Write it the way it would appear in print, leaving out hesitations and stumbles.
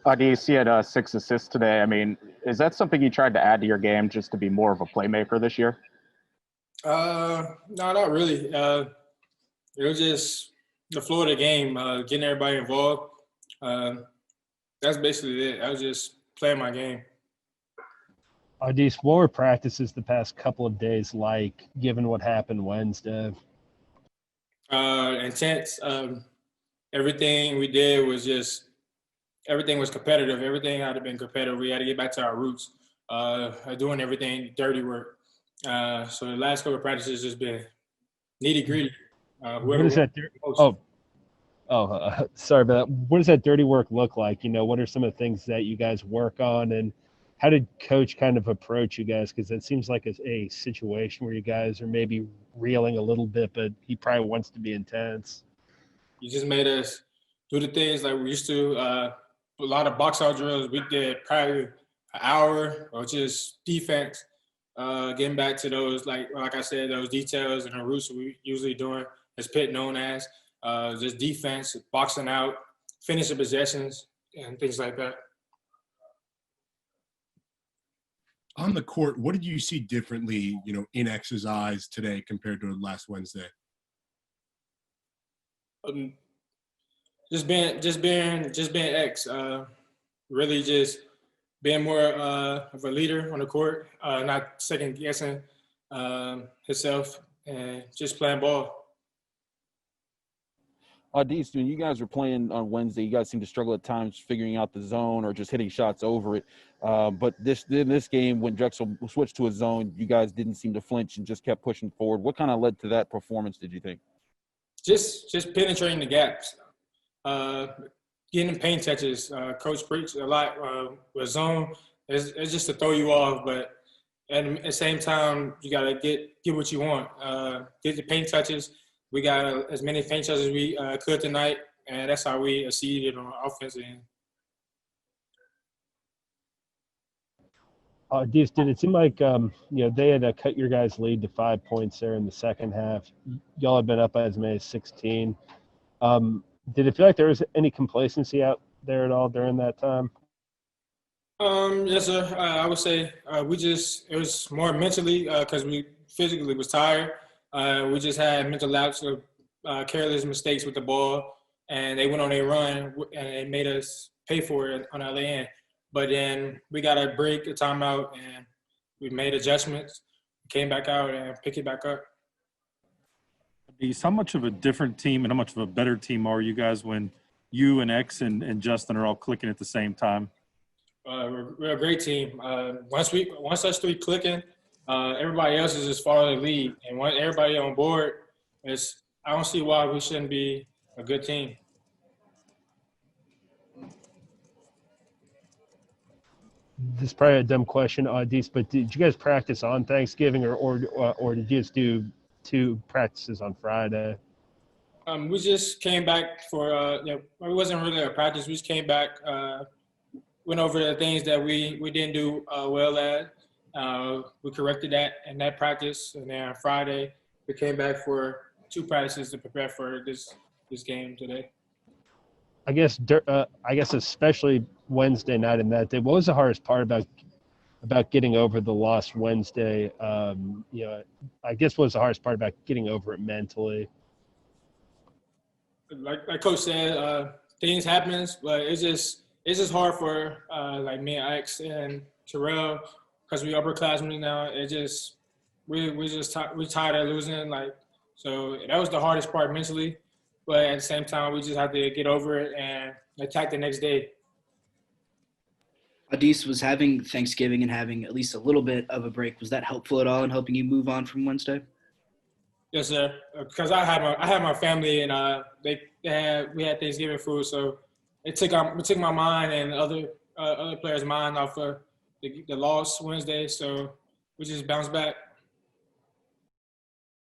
Au'Diese had 6 assists today. I mean, is that something you tried to add to your game just to be more of a playmaker this year? No, not really. It was just the flow of the game, getting everybody involved. Uh, that's basically it. I was just playing my game. Au'Diese, what were practices the past couple of days like, given what happened Wednesday? Intense. Everything we did was just everything was competitive. Everything had to been competitive. We had to get back to our roots, doing everything dirty work. So the last couple of practices just been nitty gritty. What is that? Sorry about that. What does that dirty work look like? What are some of the things that you guys work on, and how did Coach kind of approach you guys? Because it seems like a situation where you guys are maybe reeling a little bit, but he probably wants to be intense. He just made us do the things like we used to. A lot of box out drills. We did probably an hour or just defense. Getting back to those, like I said, those details and the routes we usually doing, as Pitt known as, just defense, boxing out, finishing possessions, and things like that. On the court, what did you see differently, in X's eyes today compared to last Wednesday? Just being X. Really just being more of a leader on the court, not second guessing himself, and just playing ball. Au'Diese, when you guys were playing on Wednesday, you guys seemed to struggle at times figuring out the zone or just hitting shots over it. But in this game, when Drexel switched to a zone, you guys didn't seem to flinch and just kept pushing forward. What kind of led to that performance, did you think? Just penetrating the gaps, getting paint touches. Coach preached a lot with zone. It's just to throw you off, but at the same time, you gotta get what you want. Get the paint touches. We got as many paint touches as we could tonight, and that's how we succeeded on the offensive end. Au'Diese, did it seem like they had cut your guys' lead to 5 points there in the second half? Y'all had been up by as many as 16. Did it feel like there was any complacency out there at all during that time? Yes, sir. I would say it was more mentally because we physically was tired. We just had mental lapse of careless mistakes with the ball, and they went on a run, and it made us pay for it on the other end. But then we got a break, a timeout, and we made adjustments, came back out, and picked it back up. How much of a different team and how much of a better team are you guys when you and X and Justin are all clicking at the same time? We're a great team. Once us three clicking, everybody else is as far as the lead. And once everybody on board, I don't see why we shouldn't be a good team. This is probably a dumb question, Au'Diese, but did you guys practice on Thanksgiving or did you just do 2 practices on Friday? We just came back for it wasn't really a practice. We just came back, went over the things that we didn't do well at. We corrected that in that practice, and then on Friday we came back for 2 practices to prepare for this game today. I guess especially Wednesday night and that day, what was the hardest part about getting over the loss Wednesday? I guess what was the hardest part about getting over it mentally? Like Coach said, things happens, but it's just hard for like me and Ix and Terrell because we upperclassmen now. We tired of losing, so that was the hardest part mentally. But at the same time, we just have to get over it and attack the next day. Au'Diese, was having Thanksgiving and having at least a little bit of a break, was that helpful at all in helping you move on from Wednesday? Yes, sir. Because I had my family, and we had Thanksgiving food, so it took my mind and other players' mind off of the loss Wednesday. So we just bounced back.